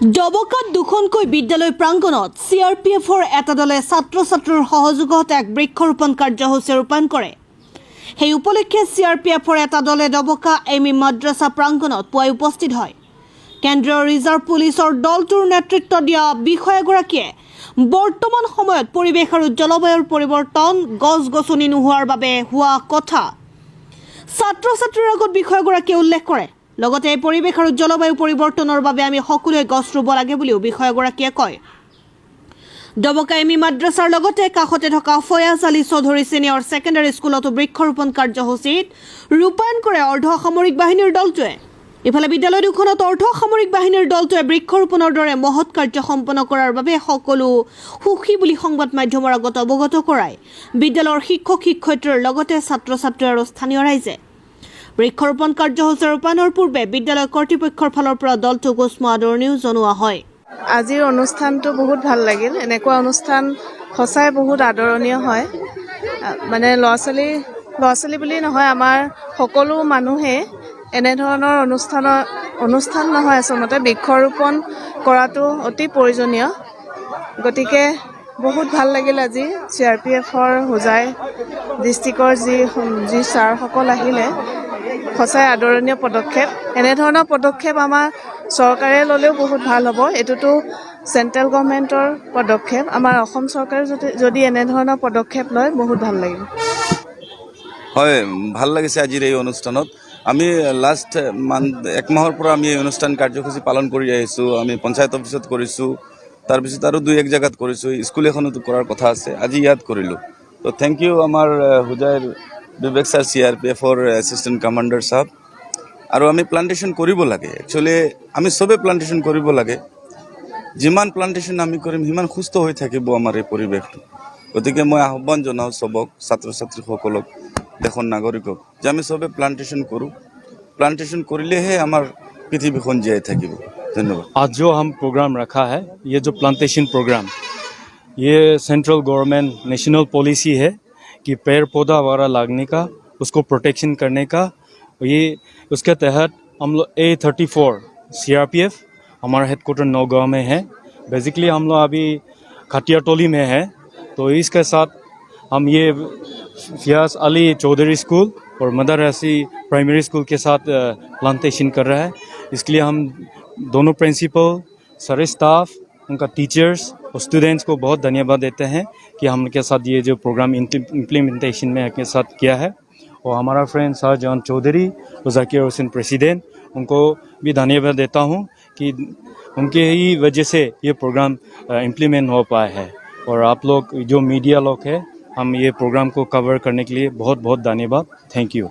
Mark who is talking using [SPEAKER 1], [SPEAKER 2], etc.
[SPEAKER 1] ডবকাত দুখনকৈ বিদ্যালয় প্ৰাংগণত CRPFৰ এটা দলে ছাত্ৰ ছাত্ৰীৰ সহযোগত এক বৃক্ষৰোপণ কাৰ্যসূচী ৰূপায়ণ কৰে। সেই উপলক্ষে CRPFৰ এটা দলে ডবকা এমি মাদ্ৰাছা প্ৰাংগণত পুৱাই উপস্থিত হয়। কেন্দ্ৰীয় ৰিজাৰ্ভ পুলিচৰ দলটোৰ নেতৃত্ব দিয়া বিষয়াগৰাকীয়ে বৰ্তমান সময়ত পৰিৱেশ আৰু জলবায়ুৰ পৰিৱৰ্তন গছ-গছনি নোহোৱাৰ বাবে হোৱা কথা ছাত্ৰ ছাত্ৰীৰ আগত বিষয়াগৰাকীয়ে উল্লেখ কৰে। লগতে পৰিৱেশ আৰু জলবায়ু পৰিৱৰ্তনৰ বাবে আমি সকলোৱে গছ ৰুব লাগে বুলিও বিষয়াগৰাকীয়ে কয়। ডবকা এমি মাদ্ৰাছাৰ লগতে কাষতে থকা ফয়াজ আলী চৌধুৰী ছিনিয়ৰ ছেকেণ্ডাৰী স্কুলতো বৃক্ষৰোপণ কাৰ্যসূচীত ৰূপায়ণ কৰে অৰ্ধসামৰিক বাহিনীৰ দলটোৱে। ইফালে বিদ্যালয় দুখনত অৰ্ধসামৰিক বাহিনীৰ দলটোৱে বৃক্ষৰোপণৰ দৰে মহৎ কাৰ্য সম্পন্ন কৰাৰ বাবে সকলো সুখী বুলি সংবাদ মাধ্যমৰ আগত অৱগত কৰায় বিদ্যালয়ৰ শিক্ষক শিক্ষয়িত্ৰীৰ লগতে ছাত্ৰ ছাত্ৰী আৰু স্থানীয় ৰাইজে। বৃক্ষৰোপণ কাৰ্যসূচী ৰূপায়ণৰ পূৰ্বে বিদ্যালয় কৰ্তৃপক্ষৰ ফালৰ পৰা দলটোক উষ্ম আদৰণিও জনোৱা হয়।
[SPEAKER 2] আজিৰ অনুষ্ঠানটো বহুত ভাল লাগিল। এনেকুৱা অনুষ্ঠান সঁচাই বহুত আদৰণীয় হয়। মানে ল'ৰা ছোৱালী বুলি নহয়, আমাৰ সকলো মানুহে এনেধৰণৰ অনুষ্ঠান নহয়, আচলতে বৃক্ষৰোপণ কৰাটো অতি প্ৰয়োজনীয়। গতিকে বহুত ভাল লাগিল আজি CRPFৰ হোজাই ডিষ্ট্ৰিক্টৰ যি ছাৰসকল আহিলে, সঁচাই আদৰণীয় পদক্ষেপ। এনেধৰণৰ পদক্ষেপ আমাৰ চৰকাৰে ল'লেও বহুত ভাল হ'ব। এইটোতো চেণ্ট্ৰেল গভৰ্ণমেণ্টৰ পদক্ষেপ। আমাৰ অসম চৰকাৰে যদি এনেধৰণৰ পদক্ষেপ লয় বহুত ভাল লাগিব।
[SPEAKER 3] হয়, ভাল লাগিছে আজিৰ এই অনুষ্ঠানত। আমি লাষ্ট এক মাহৰ পৰা আমি এই অনুষ্ঠান কাৰ্যসূচী পালন কৰি আহিছোঁ। আমি পঞ্চায়ত অফিচত কৰিছোঁ, তাৰপিছত আৰু 2-1 জেগাত কৰিছোঁ। স্কুল এখনতো কৰাৰ কথা আছে, আজি ইয়াত কৰিলোঁ। তো থেংক ইউ আমাৰ হোজাইৰ বিবেক ছাৰ CRPFৰ এছিষ্টেণ্ট কমাণ্ডাৰ ছাৰ। আৰু আমি প্লান্টেশ্যন কৰিব লাগে। একচুৱেলি আমি চবেই প্লান্টেশ্যন কৰিব লাগে। যিমান প্লান্টেশ্যন আমি কৰিম সিমান সুস্থ হৈ থাকিব আমাৰ এই পৰিৱেশটো। গতিকে মই আহ্বান জনাওঁ চবক, ছাত্ৰ ছাত্ৰীসকলক, দেশৰ নাগৰিকক, যে আমি চবে প্লান্টেশ্যন কৰোঁ। प्लांटेशन करिलेहे हमार पृथ्वीखन जीयाई থাকিব। धन्यवाद।
[SPEAKER 4] आज जो हम प्रोग्राम रखा है, ये जो प्लांटेशन प्रोग्राम, ये सेंट्रल गवर्नमेंट नेशनल पॉलिसी है कि पेड़ पौधा वगैरह लागने का, उसको प्रोटेक्शन करने का। ये उसके तहत हम लोग A34 CRPF हमारा हेडक्वार्टर नौगांव में है। बेसिकली हम लोग अभी खटियाटोली में है। तो इसके साथ हम ये फयाज अली चौधरी स्कूल और मदर ऐसी प्राइमरी स्कूल के साथ प्लांटेशन कर रहा है। इसके लिए हम दोनों प्रिंसिपल, सारे स्टाफ, उनका टीचर्स और स्टूडेंट्स को बहुत धन्यवाद देते हैं कि हमके साथ ये जो प्रोग्राम इम्प्लीमेंटेशन में के साथ किया है। और हमारा फ्रेंड शाहजहान चौधरी और जाकिर हुसैन प्रेसिडेंट, उनको भी धन्यवाद देता हूँ कि उनके ही वजह से ये प्रोग्राम इम्प्लीमेंट हो पाया है। और आप लोग जो मीडिया लोग हैं, हम ये प्रोग्राम को कवर करने के लिए बहुत बहुत धन्यवाद। Thank you.